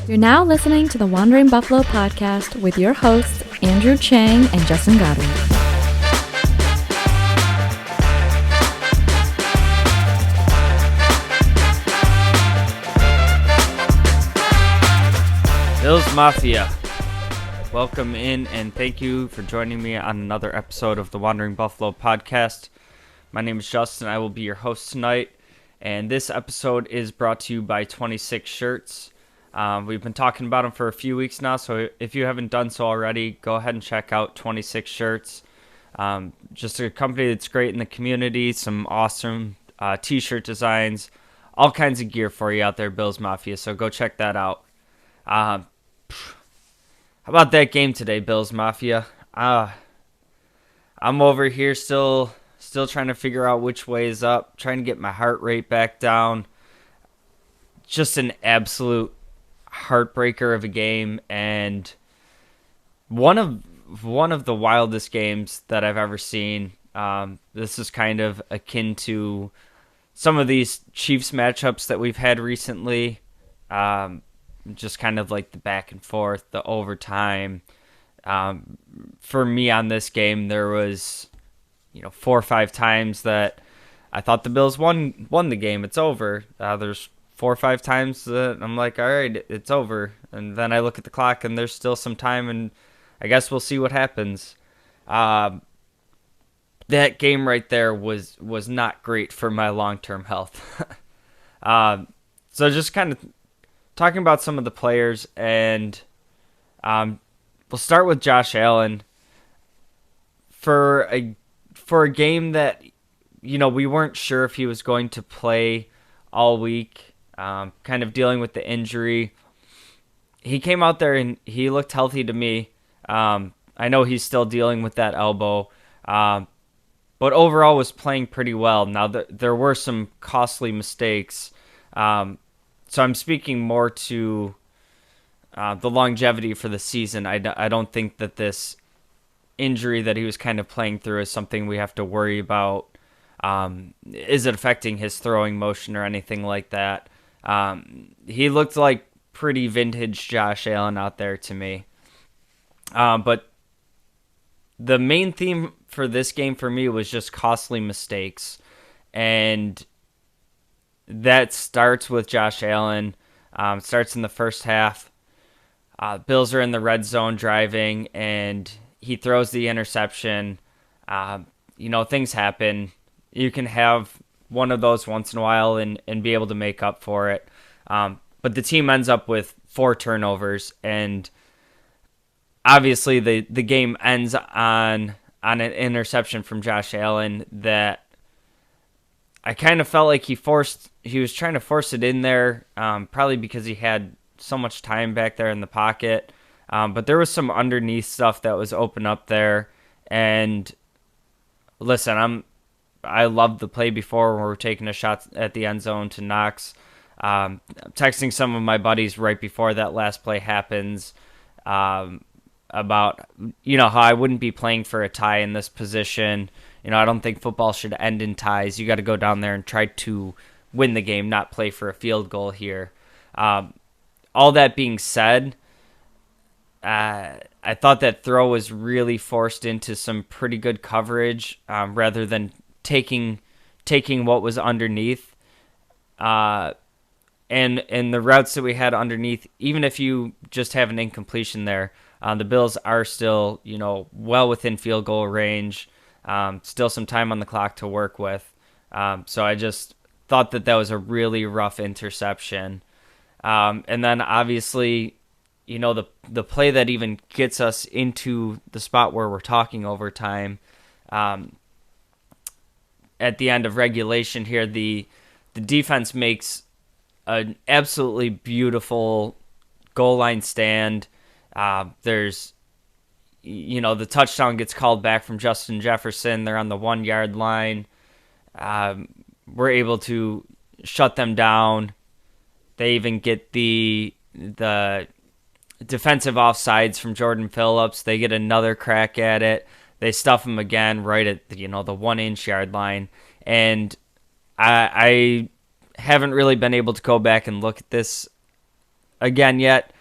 You're now listening to the Wandering Buffalo podcast with your hosts, Andrew Chang and Justin Godwin. Bills Mafia, welcome in and thank you for joining me on another episode of the Wandering Buffalo podcast. My name is Justin. I will be your host tonight, and this episode is brought to you by 26 Shirts. We've been talking about them for a few weeks now, so if you haven't done so already, go ahead and check out 26 Shirts. Just a company that's great in the community, some awesome t-shirt designs, all kinds of gear for you out there, Bills Mafia, so go check that out. How about that game today, Bills Mafia? I'm over here still trying to figure out which way is up, trying to get my heart rate back down. Just an absolute heartbreaker of a game, and one of the wildest games that I've ever seen. This is kind of akin to some of these Chiefs matchups that we've had recently. Just kind of like the back and forth, the overtime. For me on this game, there was 4 or 5 times that I thought the Bills won the game. It's over. There's 4 or 5 times that I'm like, all right, it's over. And then I look at the clock and there's still some time, and I guess we'll see what happens. That game right there was not great for my long-term health. So just kind of talking about some of the players, and we'll start with Josh Allen. For a game that, we weren't sure if he was going to play all week, kind of dealing with the injury. He came out there and he looked healthy to me. I know he's still dealing with that elbow, but overall was playing pretty well. Now, there were some costly mistakes, so I'm speaking more to the longevity for the season. I don't think that this injury that he was kind of playing through is something we have to worry about. Is it affecting his throwing motion or anything like that? He looked like pretty vintage Josh Allen out there to me. But the main theme for this game for me was just costly mistakes. And that starts with Josh Allen. Starts in the first half. Bills are in the red zone driving, and he throws the interception. Things happen. You can have one of those once in a while and be able to make up for it. But the team ends up with 4 turnovers, and obviously the game ends on an interception from Josh Allen that I kind of felt like he was trying to force it in there, probably because he had so much time back there in the pocket. But there was some underneath stuff that was open up there. And listen, I loved the play before where we're taking a shot at the end zone to Knox. I'm texting some of my buddies right before that last play happens about how I wouldn't be playing for a tie in this position. I don't think football should end in ties. You got to go down there and try to win the game, not play for a field goal here. All that being said, I thought that throw was really forced into some pretty good coverage, rather than taking what was underneath. And the routes that we had underneath, even if you just have an incompletion there, the Bills are still, well within field goal range. Still some time on the clock to work with. So I just thought that was a really rough interception. And then obviously, the play that even gets us into the spot where we're talking overtime, at the end of regulation here, the defense makes an absolutely beautiful goal line stand. There's, the touchdown gets called back from Justin Jefferson. They're on the 1-yard line. We're able to shut them down. They even get the defensive offsides from Jordan Phillips. They get another crack at it. They stuff him again right at the 1-inch yard line. And I haven't really been able to go back and look at this again yet.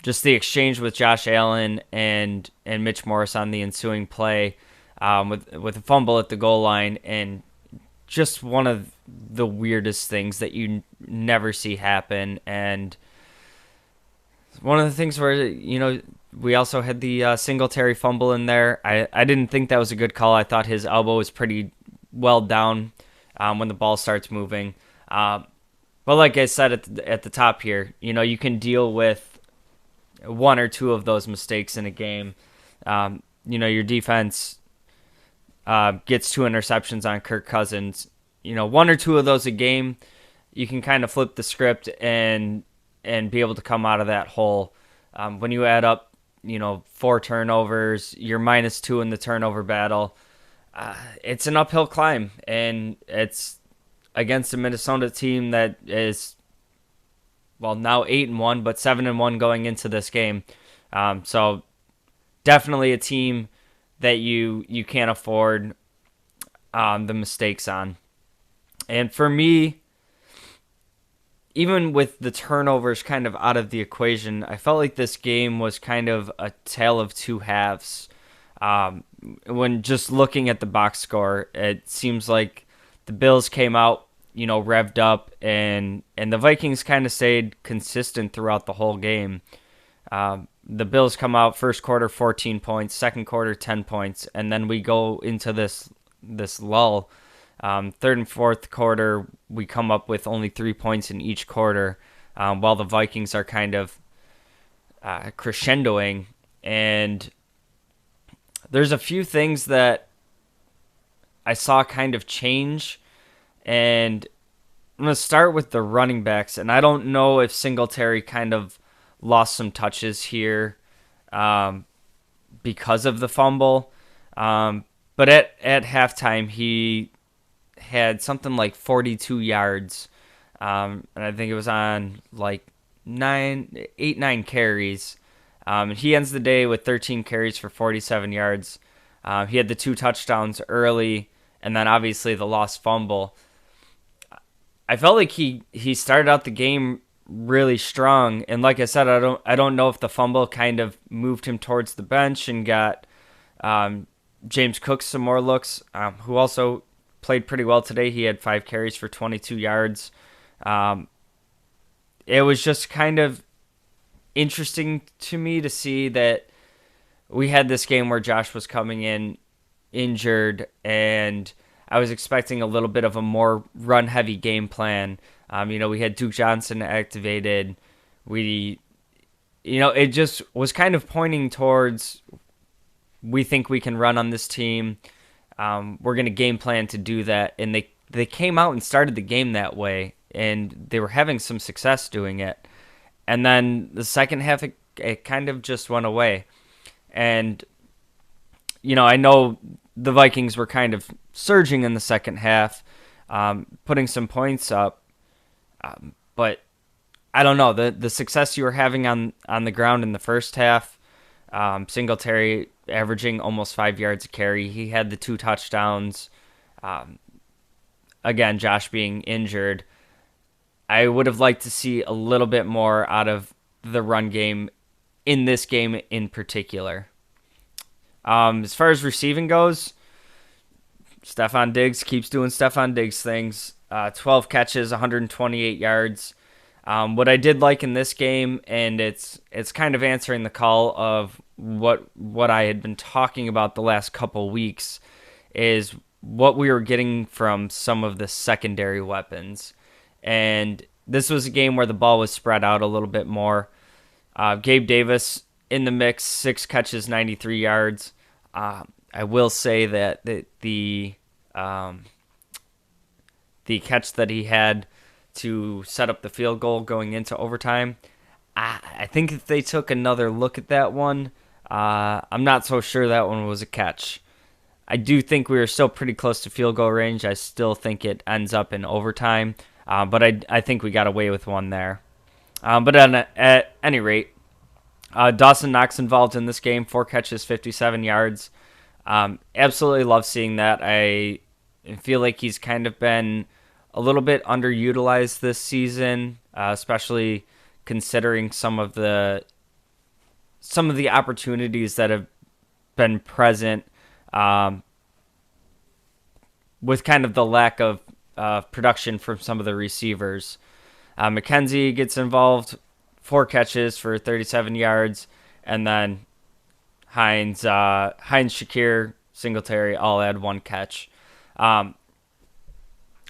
Just the exchange with Josh Allen and Mitch Morris on the ensuing play, with a fumble at the goal line, and just one of the weirdest things that you never see happen. And one of the things where, we also had the Singletary fumble in there. I didn't think that was a good call. I thought his elbow was pretty well down when the ball starts moving. But like I said at the top here, you can deal with one or two of those mistakes in a game. Your defense gets 2 interceptions on Kirk Cousins. One or two of those a game, you can kind of flip the script and be able to come out of that hole. When you add up, 4 turnovers, you're -2 in the turnover battle. It's an uphill climb, and it's against a Minnesota team that is, well, now 8-1, but 7-1 going into this game. So definitely a team that you can't afford the mistakes on. And for me, even with the turnovers kind of out of the equation, I felt like this game was kind of a tale of two halves. When just looking at the box score, it seems like the Bills came out, revved up, and the Vikings kind of stayed consistent throughout the whole game. The Bills come out first quarter 14 points, second quarter 10 points, and then we go into this lull. Third and fourth quarter, we come up with only 3 points in each quarter, while the Vikings are kind of crescendoing. And there's a few things that I saw kind of change, and I'm going to start with the running backs. And I don't know if Singletary kind of lost some touches here because of the fumble, but at halftime, he had something like 42 yards, and I think it was on like 9 carries. He ends the day with 13 carries for 47 yards. He had the 2 touchdowns early, and then obviously the lost fumble. I felt like he started out the game really strong, and like I said, I don't know if the fumble kind of moved him towards the bench and got James Cook some more looks, who also played pretty well today. He had 5 carries for 22 yards. It was just kind of interesting to me to see that we had this game where Josh was coming in injured, and I was expecting a little bit of a more run-heavy game plan. We had Duke Johnson activated. It just was kind of pointing towards, we think we can run on this team. We're going to game plan to do that. And they came out and started the game that way, and they were having some success doing it. And then the second half, it kind of just went away. And, I know the Vikings were kind of surging in the second half, putting some points up. But I don't know, the success you were having on the ground in the first half, Singletary averaging almost 5 yards a carry. He had the 2 touchdowns. Again, Josh being injured. I would have liked to see a little bit more out of the run game in this game in particular. As far as receiving goes, Stefon Diggs keeps doing Stefon Diggs things. 12 catches, 128 yards. What I did like in this game, and it's kind of answering the call of what I had been talking about the last couple weeks, is what we were getting from some of the secondary weapons. And this was a game where the ball was spread out a little bit more. Gabe Davis in the mix, 6 catches, 93 yards. I will say that the catch that he had to set up the field goal going into overtime, I think if they took another look at that one, I'm not so sure that one was a catch. I do think we were still pretty close to field goal range. I still think it ends up in overtime, but I think we got away with one there. But at any rate, Dawson Knox involved in this game, 4 catches, 57 yards. Absolutely love seeing that. I feel like he's kind of been a little bit underutilized this season, especially considering some of the opportunities that have been present, with kind of the lack of production from some of the receivers. McKenzie gets involved, 4 catches for 37 yards, and then Hines, Shakir, Singletary all had 1 catch.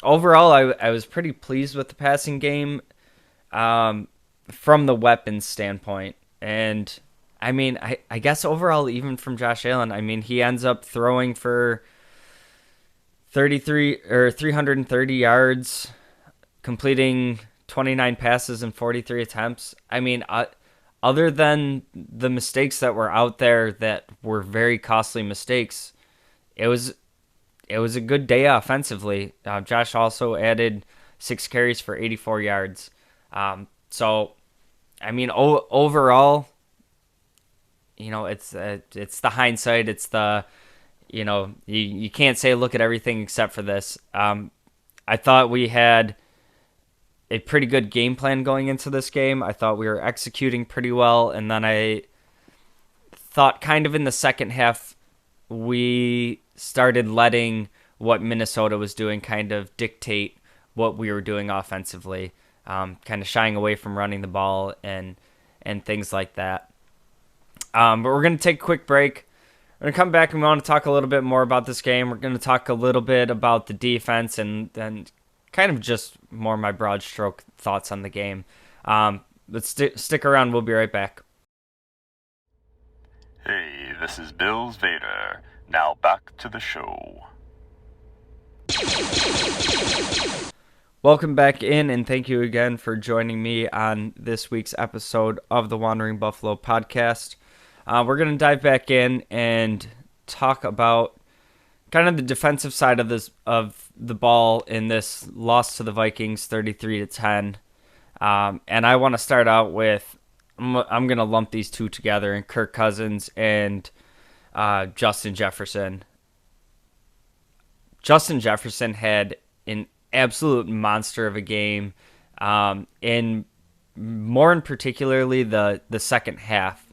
Overall, I was pretty pleased with the passing game from the weapons standpoint. And, I mean, I guess overall, even from Josh Allen, I mean, he ends up throwing for 330 yards, completing 29 passes in 43 attempts. I mean, other than the mistakes that were out there that were very costly mistakes, it was a good day offensively. Josh also added 6 carries for 84 yards. So, I mean, overall, it's the hindsight. It's the, you can't say look at everything except for this. I thought we had a pretty good game plan going into this game. I thought we were executing pretty well, and then I thought kind of in the second half we started letting what Minnesota was doing kind of dictate what we were doing offensively, kind of shying away from running the ball and things like that. But we're going to take a quick break. We're going to come back and we want to talk a little bit more about this game. We're going to talk a little bit about the defense and then kind of just more my broad stroke thoughts on the game. Let's stick around. We'll be right back. Hey, this is Bills Vader. Now back to the show. Welcome back in, and thank you again for joining me on this week's episode of the Wandering Buffalo podcast. We're going to dive back in and talk about kind of the defensive side of the ball in this loss to the Vikings, 33-10. And I want to start out with, I'm going to lump these two together, in Kirk Cousins and Justin Jefferson. Justin Jefferson had an absolute monster of a game, in particularly the second half.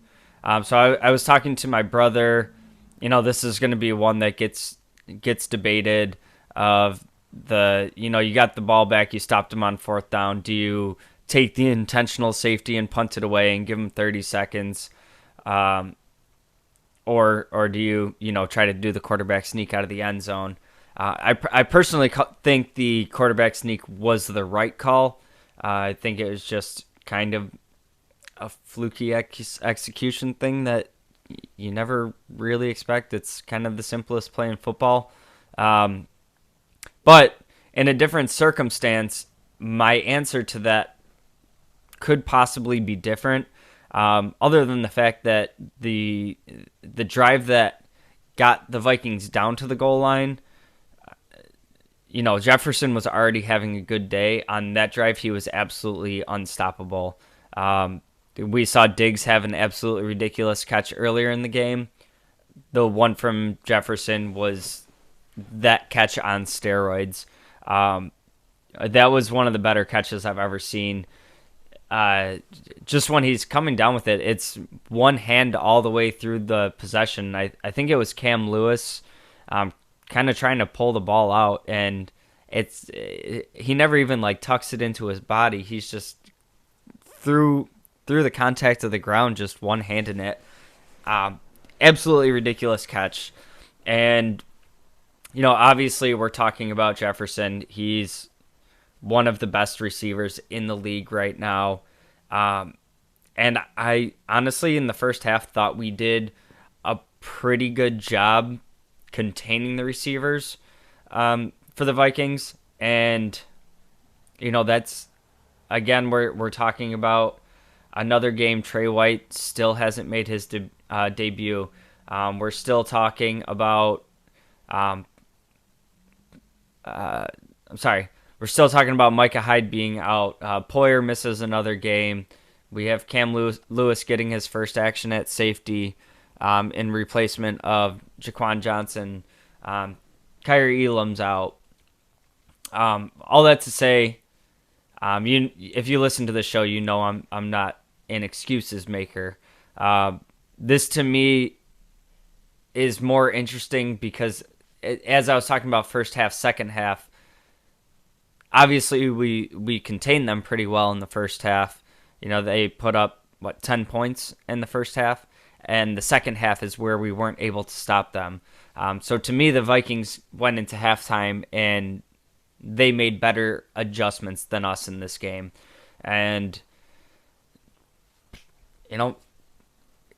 So I was talking to my brother. This is going to be one that gets debated. Of the, you got the ball back, you stopped him on 4th down. Do you take the intentional safety and punt it away and give him 30 seconds, or do you try to do the quarterback sneak out of the end zone? I personally think the quarterback sneak was the right call. I think it was just kind of a fluky execution thing that you never really expect. It's kind of the simplest play in football. But in a different circumstance, my answer to that could possibly be different. Other than the fact that the drive that got the Vikings down to the goal line, Jefferson was already having a good day. On that drive, he was absolutely unstoppable. We saw Diggs have an absolutely ridiculous catch earlier in the game. The one from Jefferson was that catch on steroids. That was one of the better catches I've ever seen. Just when he's coming down with it, it's one hand all the way through the possession. I think it was Cam Lewis kind of trying to pull the ball out, and he never even tucks it into his body. He's just through the contact of the ground, just one-handing it. Absolutely ridiculous catch. And, obviously we're talking about Jefferson. He's one of the best receivers in the league right now. And I honestly, in the first half, thought we did a pretty good job containing the receivers for the Vikings. And, that's, again, we're talking about another game. Trey White still hasn't made his debut. We're still talking about we're still talking about Micah Hyde being out. Poyer misses another game. We have Cam Lewis getting his first action at safety in replacement of Jaquan Johnson. Kyrie Elam's out. All that to say, If you listen to the show, you know I'm not an excuses maker. This to me is more interesting because as I was talking about first half, second half, obviously we contained them pretty well in the first half. They put up 10 points in the first half, and the second half is where we weren't able to stop them. So to me, the Vikings went into halftime and they made better adjustments than us in this game. And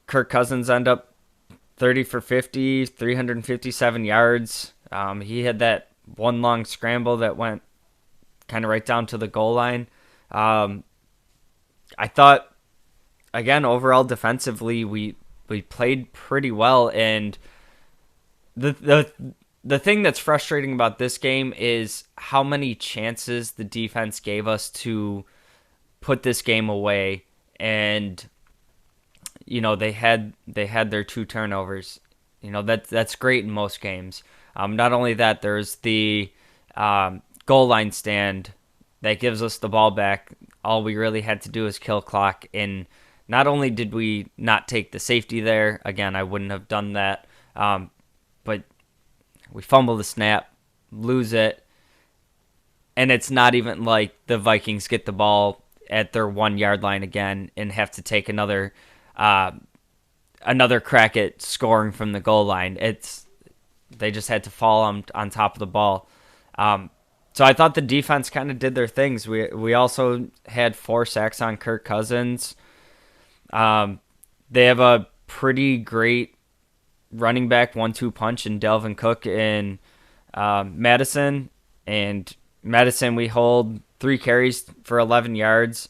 Kirk Cousins ended up 30 for 50, 357 yards. He had that one long scramble that went kind of right down to the goal line. I thought, again, overall defensively, we played pretty well. And the thing that's frustrating about this game is how many chances the defense gave us to put this game away. And they had their 2 turnovers. That's great in most games. Not only that, there's the goal line stand that gives us the ball back. All we really had to do is kill clock. And not only did we not take the safety there, again, I wouldn't have done that, but we fumble the snap, lose it, and it's not even like the Vikings get the ball at their 1 yard line again and have to take another crack at scoring from the goal line. They just had to fall on top of the ball. So I thought the defense kind of did their things. We also had 4 sacks on Kirk Cousins. They have a pretty great running back 1-2 punch in Dalvin Cook and Madison. And Madison, we hold 3 carries for 11 yards.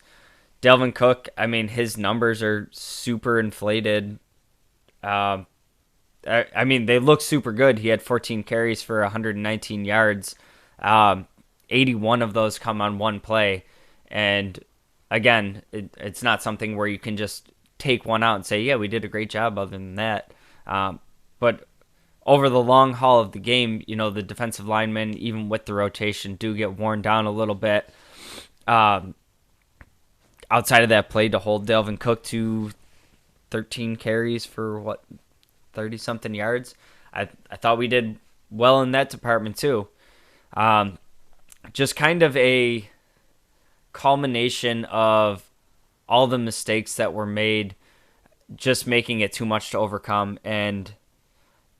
Dalvin Cook, I mean, his numbers are super inflated. I mean, they look super good. He had 14 carries for 119 yards. 81 of those come on one play. And again, it's not something where you can just take one out and say, yeah, we did a great job other than that. But over the long haul of the game, the defensive linemen, even with the rotation, do get worn down a little bit. Outside of that play to hold Dalvin Cook to 13 carries for 30-something yards, I thought we did well in that department too. Just kind of a culmination of all the mistakes that were made, just making it too much to overcome. And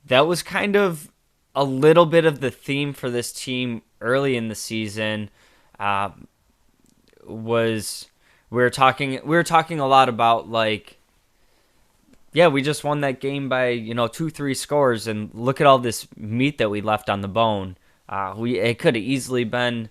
that was kind of a little bit of the theme for this team early in the season. We were talking a lot about, like, yeah, we just won that game by 2-3 scores, and look at all this meat that we left on the bone. It could have easily been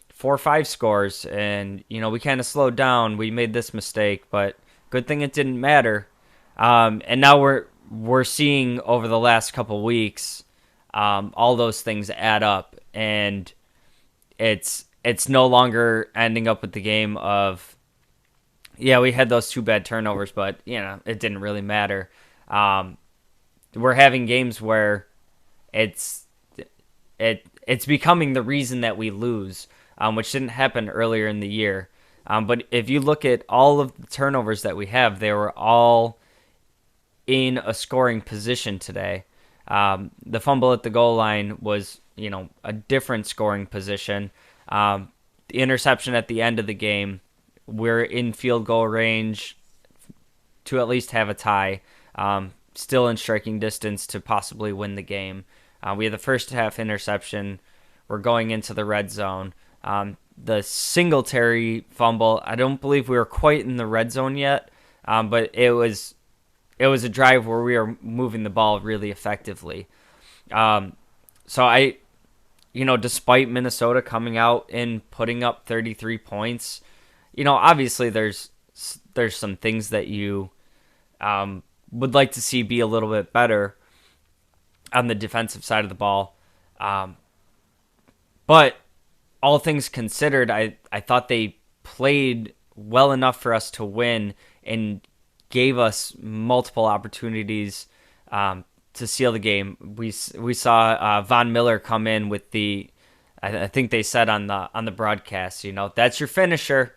4 or 5 scores, and we kind of slowed down. We made this mistake, but good thing it didn't matter. And now we're seeing over the last couple weeks, all those things add up, and it's no longer ending up with the game of, yeah, we had those 2 bad turnovers, but it didn't really matter. We're having games where it's becoming the reason that we lose, which didn't happen earlier in the year. But if you look at all of the turnovers that we have, they were all in a scoring position today. The fumble at the goal line was, a different scoring position. The interception at the end of the game, we're in field goal range to at least have a tie, still in striking distance to possibly win the game. We had the first half interception. We're going into the red zone. The Singletary fumble, I don't believe we were quite in the red zone yet, but it was a drive where we were moving the ball really effectively. So despite Minnesota coming out and putting up 33 points, obviously there's some things that you would like to see be a little bit better on the defensive side of the ball. But all things considered, I thought they played well enough for us to win and gave us multiple opportunities to seal the game. We saw Von Miller come in with the I think they said on the broadcast, that's your finisher.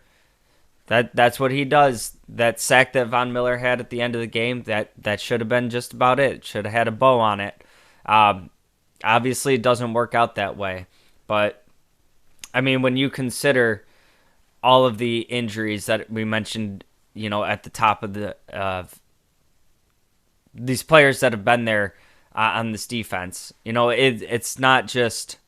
That's what he does. That sack that Von Miller had at the end of the game, that should have been just about it. Should have had a bow on it. Obviously, it doesn't work out that way. But, I mean, when you consider all of the injuries that we mentioned, at the top of these players that have been there on this defense, it's not just,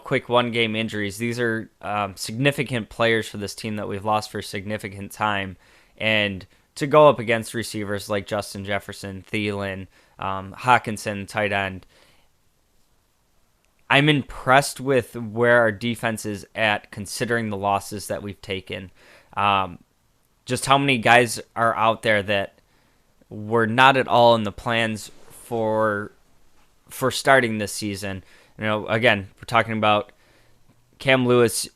quick one-game injuries. These are significant players for this team that we've lost for significant time. And to go up against receivers like Justin Jefferson, Thielen, Hawkinson, tight end, I'm impressed with where our defense is at considering the losses that we've taken. Just how many guys are out there that were not at all in the plans for starting this season. Again, we're talking about Cam Lewis,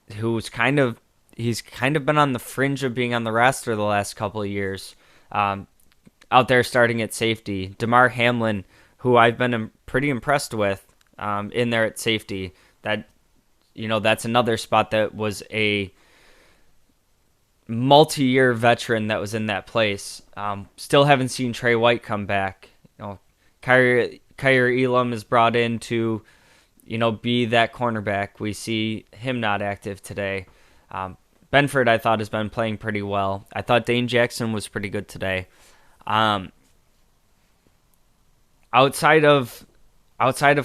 he's kind of been on the fringe of being on the roster the last couple of years. Out there starting at safety. Damar Hamlin, who I've been pretty impressed with in there at safety. That's another spot that was a multi-year veteran that was in that place. Still haven't seen Trey White come back. Kyer Elam is brought in to, be that cornerback. We see him not active today. Benford, I thought, has been playing pretty well. I thought Dane Jackson was pretty good today. Outside of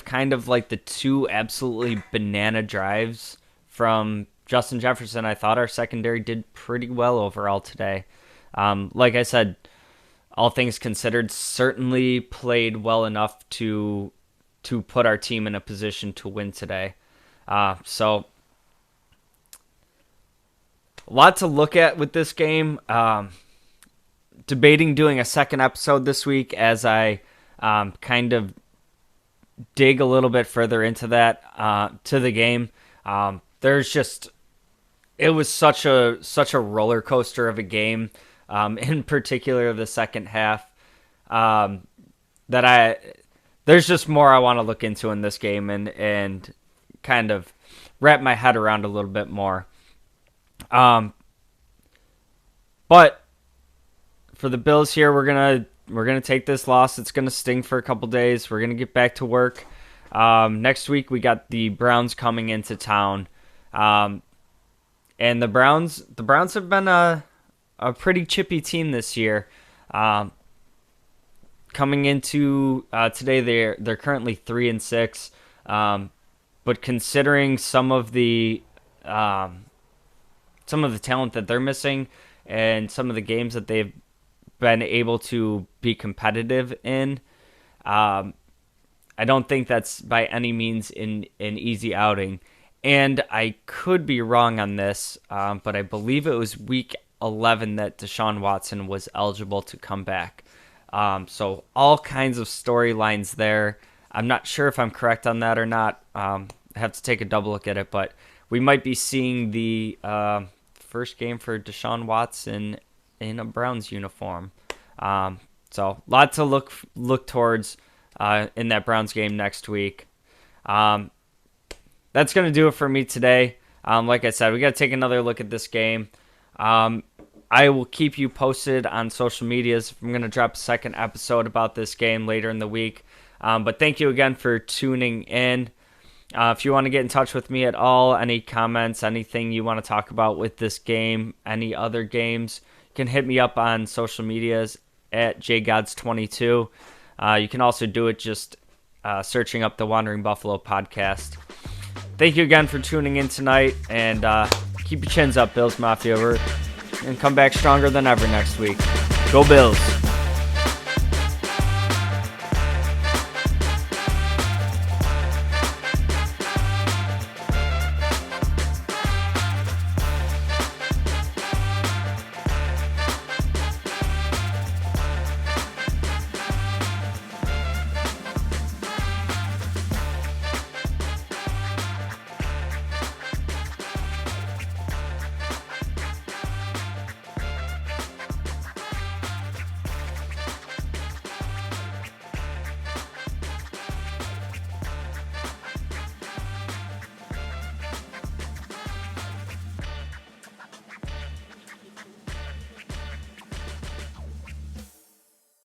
kind of like the two absolutely banana drives from Justin Jefferson, I thought our secondary did pretty well overall today. Like I said, all things considered, certainly played well enough to put our team in a position to win today. So a lot to look at with this game. Debating doing a second episode this week as I kind of dig a little bit further into that to the game. It was such a roller coaster of a game, in particular the second half, that there's just more I want to look into in this game and kind of wrap my head around a little bit more. But for the Bills here, we're gonna take this loss. It's gonna sting for a couple days. We're gonna get back to work. Next week we got the Browns coming into town, and the Browns have been a pretty chippy team this year. Coming into today, they're currently 3-6, but considering some of the talent that they're missing and some of the games that they've been able to be competitive in, I don't think that's by any means an easy outing. And I could be wrong on this, but I believe it was week 11 that Deshaun Watson was eligible to come back. So all kinds of storylines there. I'm not sure if I'm correct on that or not. I have to take a double look at it, but we might be seeing the first game for Deshaun Watson in a Browns uniform. So a lot to look towards in that Browns game next week. That's going to do it for me today. Like I said, we got to take another look at this game. I will keep you posted on social medias. I'm going to drop a second episode about this game later in the week. But thank you again for tuning in. If you want to get in touch with me at all, any comments, anything you want to talk about with this game, any other games, you can hit me up on social medias at jgods22. You can also do it just searching up the Wandering Buffalo podcast. Thank you again for tuning in tonight, and keep your chins up, Bills Mafia. We're going to come back stronger than ever next week. Go Bills!